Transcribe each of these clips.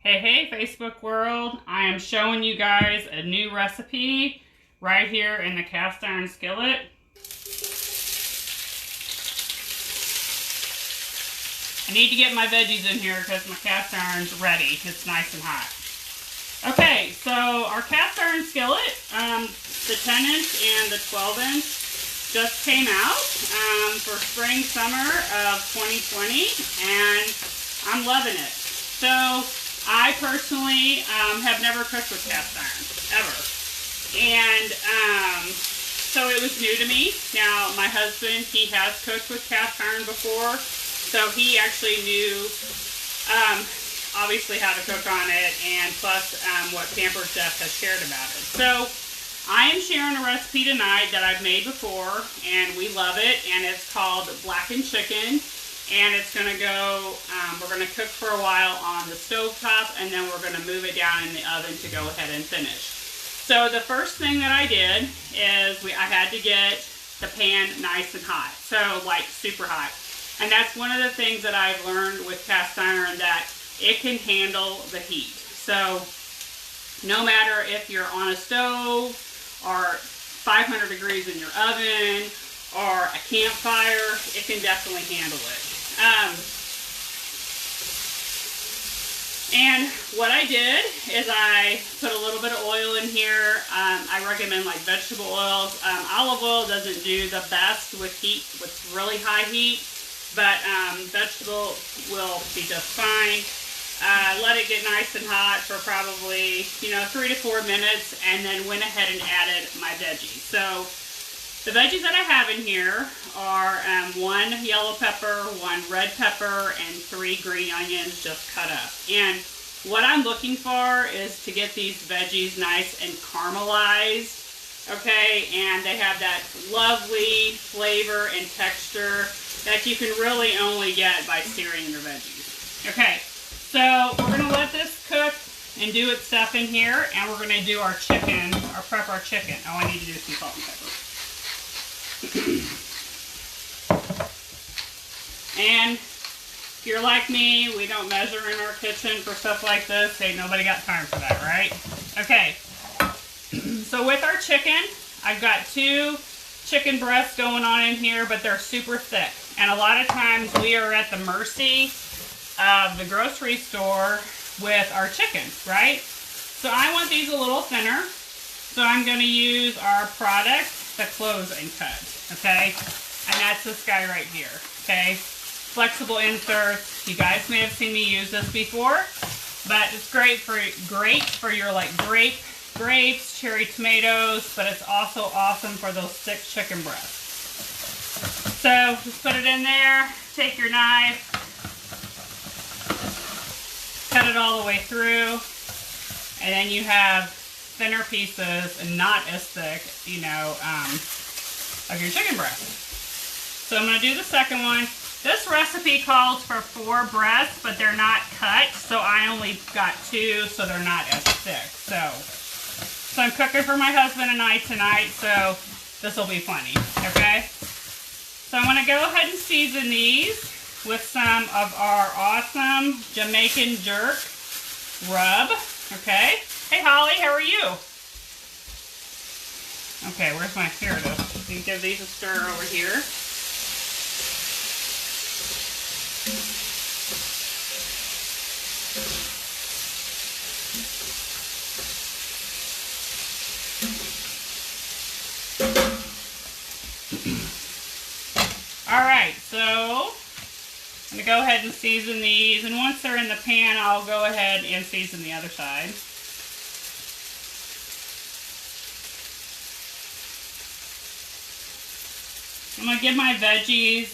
Hey Facebook world, I am showing you guys a new recipe right here in the cast iron skillet. I need to get my veggies in here because my cast iron's ready. It's nice and hot. Okay, so our cast iron skillet, the 10-inch and the 12-inch just came out for spring, summer of 2020, and I'm loving it. So I personally have never cooked with cast iron, ever. And so it was new to me. Now, my husband, he has cooked with cast iron before, so he actually knew, obviously, how to cook on it, and plus what Pampered Chef has shared about it. So I am sharing a recipe tonight that I've made before, and we love it, and it's called Blackened chicken. And it's going to go, we're going to cook for a while on the stovetop, and then we're going to move it down in the oven to go ahead and finish. So the first thing that I did is I had to get the pan nice and hot, so like super hot. And that's one of the things that I've learned with cast iron, that it can handle the heat. So no matter if you're on a stove or 500 degrees in your oven or a campfire, it can definitely handle it. And what I did is I put a little bit of oil in here. I recommend like vegetable oils. Olive oil doesn't do the best with heat, with really high heat, but vegetable will be just fine. Let it get nice and hot for probably 3 to 4 minutes, and then went ahead and added my veggies. So the veggies that I have in here are 1 yellow pepper, 1 red pepper, and 3 green onions just cut up. And what I'm looking for is to get these veggies nice and caramelized, okay? And they have that lovely flavor and texture that you can really only get by searing your veggies. Okay, so we're gonna let this cook and do its stuff in here, and we're gonna do our chicken, or prep our chicken. Oh, I need to do some salt and pepper. And if you're like me, we don't measure in our kitchen for stuff like this. Ain't nobody got time for that, right? Okay, so with our chicken, I've got 2 chicken breasts going on in here, but they're super thick. And a lot of times we are at the mercy of the grocery store with our chickens, right? So I want these a little thinner. So I'm going to use our product, the Close and Cut, okay? And that's this guy right here, okay? Flexible inserts. You guys may have seen me use this before, but it's great for your like grapes, cherry tomatoes, but it's also awesome for those thick chicken breasts. So just put it in there, take your knife, cut it all the way through, and then you have thinner pieces and not as thick, of your chicken breast. So I'm going to do the second one. This recipe calls for 4 breasts, but they're not cut, so I only got 2, so they're not as thick. So I'm cooking for my husband and I tonight, so this will be funny, okay? So I'm going to go ahead and season these with some of our awesome Jamaican jerk rub, okay? Hey Holly, how are you? Okay, where's my, here it is. You can give these a stir over here. Alright, so I'm going to go ahead and season these, and once they're in the pan, I'll go ahead and season the other side. I'm going to give my veggies,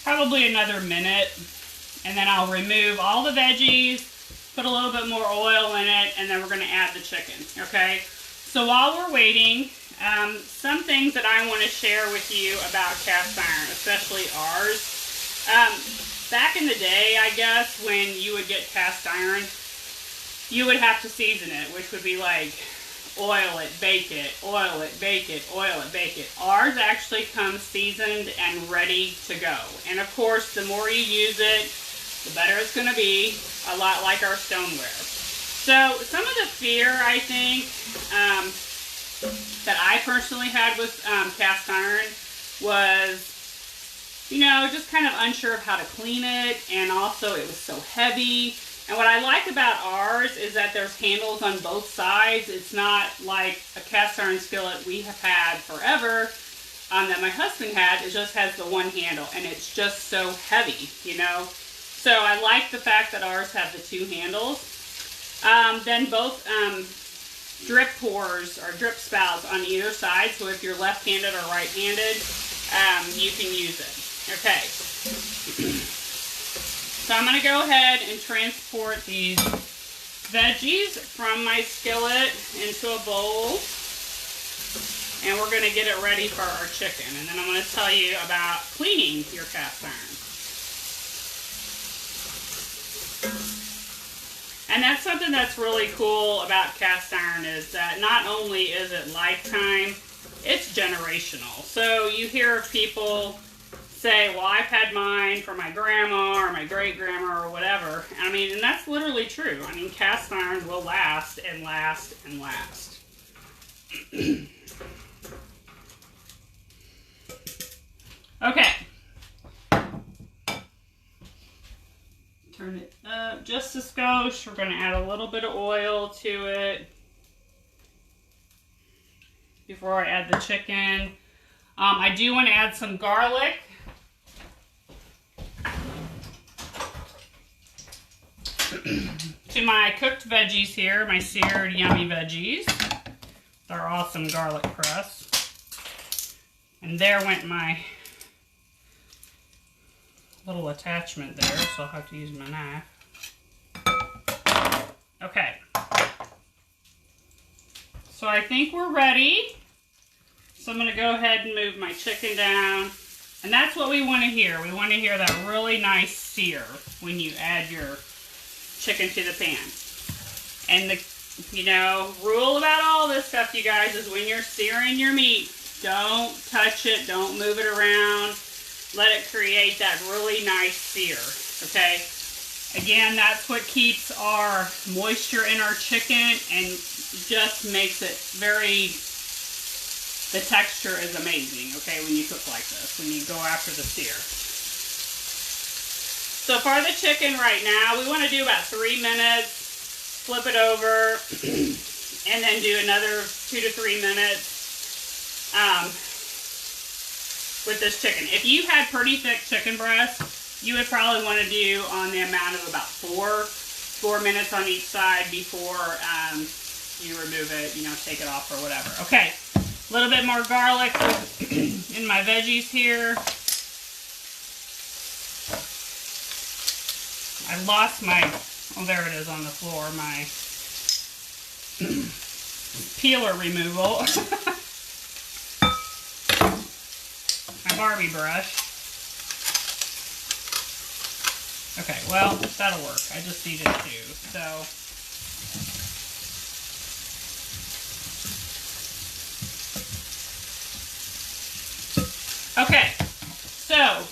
probably another minute, and then I'll remove all the veggies, put a little bit more oil in it, and then we're going to add the chicken, okay? So while we're waiting, some things that I want to share with you about cast iron, especially ours. Back in the day, I guess, when you would get cast iron, you would have to season it, which would be like oil it, bake it, oil it, bake it, oil it, bake it. Ours actually comes seasoned and ready to go. And of course, the more you use it, the better it's going to be. a lot like our stoneware. So some of the fear, I think, that I personally had with cast iron was, you know, just kind of unsure of how to clean it, and also it was so heavy. And what I like about ours is that there's handles on both sides. It's not like a cast iron skillet we have had forever that my husband had. It just has the one handle, and it's just so heavy, you know. So I like the fact that ours have the two handles. Then both drip pores or drip spouts on either side. So if you're left-handed or right-handed, you can use it. Okay. So I'm going to go ahead and transport these veggies from my skillet into a bowl. And we're going to get it ready for our chicken. And then I'm going to tell you about cleaning your cast iron. And that's something that's really cool about cast iron, is that not only is it lifetime, it's generational. So you hear of people say, well, I've had mine for my grandma or my great-grandma or whatever. I mean, and that's literally true. I mean, cast iron will last and last and last. Okay. Turn it up just a skosh. We're going to add a little bit of oil to it before I add the chicken. I do want to add some garlic. To my cooked veggies here, my seared yummy veggies. They're awesome garlic crust. And there went my little attachment there, so I'll have to use my knife. Okay. So I think we're ready. So I'm going to go ahead and move my chicken down. And that's what we want to hear. We want to hear that really nice sear when you add your chicken to the pan. And the, you know, rule about all this stuff, you guys, is when you're searing your meat, don't touch it, don't move it around. Let it create that really nice sear, okay? Again, that's what keeps our moisture in our chicken and just makes it very, the texture is amazing, okay, when you cook like this, when you go after the sear. So for the chicken right now, we want to do about 3 minutes, flip it over, and then do another 2 to 3 minutes with this chicken. If you had pretty thick chicken breast, you would probably want to do on the amount of about 4 minutes on each side before you remove it, you know, take it off or whatever. Okay, a little bit more garlic in my veggies here. I lost my, oh, there it is on the floor, my peeler removal. My Barbie brush. Okay, well, that'll work. I just needed two, so. Okay, so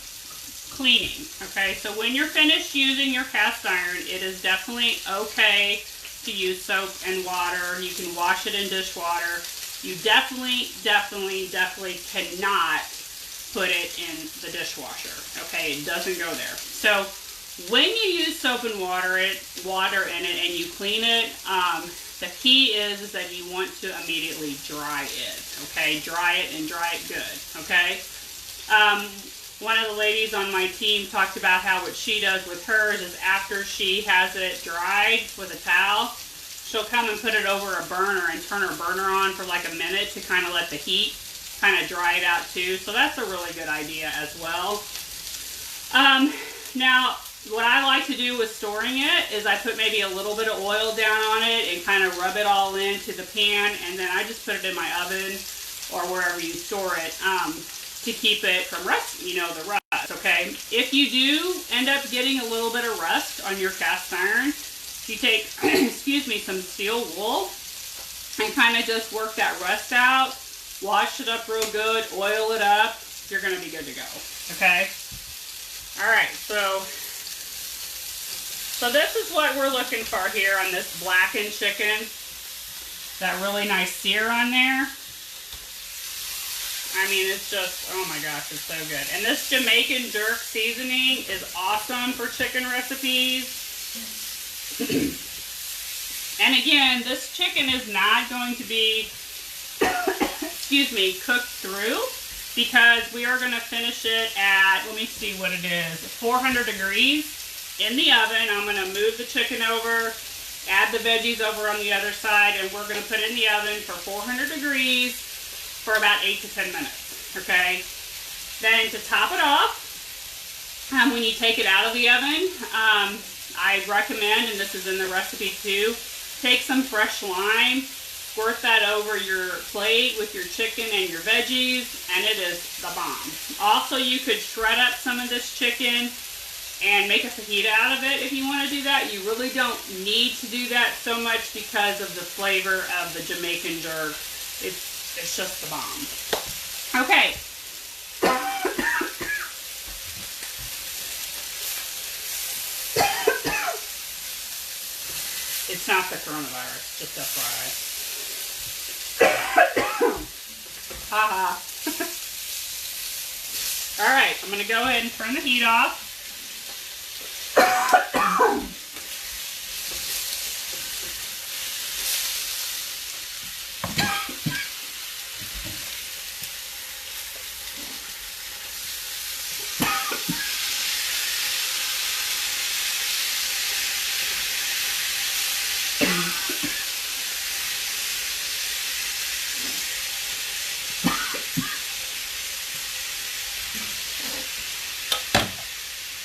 cleaning. Okay, so when you're finished using your cast iron, it is definitely okay to use soap and water. You can wash it in dishwater. You definitely cannot put it in the dishwasher. Okay, it doesn't go there. So when you use soap and water in it and you clean it, the key is that you want to immediately dry it. Okay, dry it and dry it good. Okay. One of the ladies on my team talked about how what she does with hers is after she has it dried with a towel, she'll come and put it over a burner and turn her burner on for like a minute to kind of let the heat kind of dry it out too. So that's a really good idea as well. Now, what I like to do with storing it is I put maybe a little bit of oil down on it and kind of rub it all into the pan, and then I just put it in my oven or wherever you store it to keep it from rust, you know, the rust, okay? If you do end up getting a little bit of rust on your cast iron, you take, excuse me, some steel wool and kind of just work that rust out, wash it up real good, oil it up, you're going to be good to go, okay? All right, so So this is what we're looking for here on this blackened chicken. That really nice sear on there. I mean, it's just, oh my gosh, it's so good. And this Jamaican jerk seasoning is awesome for chicken recipes. And again, this chicken is not going to be, excuse me, cooked through, because we are going to finish it at, let me see what it is, 400 degrees in the oven. I'm going to move the chicken over, add the veggies over on the other side, and we're going to put it in the oven for 400 degrees for about 8 to 10 minutes, okay? Then to top it off, when you take it out of the oven, I recommend, and this is in the recipe too, take some fresh lime, squirt that over your plate with your chicken and your veggies, and it is the bomb. Also, you could shred up some of this chicken and make a fajita out of it if you want to do that. You really don't need to do that so much because of the flavor of the Jamaican jerk. It's just the bomb. Okay. It's not the coronavirus, just FYI. Haha. All right, I'm going to go ahead and turn the heat off.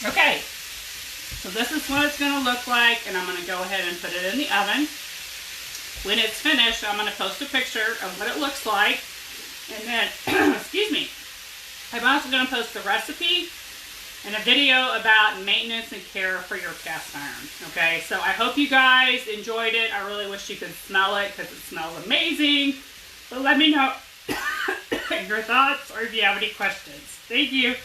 Okay, so this is what it's going to look like, and I'm going to go ahead and put it in the oven. When it's finished, I'm going to post a picture of what it looks like, and then, excuse me, I'm also going to post the recipe and a video about maintenance and care for your cast iron, okay? So I hope you guys enjoyed it. I really wish you could smell it because it smells amazing, but let me know your thoughts or if you have any questions. Thank you.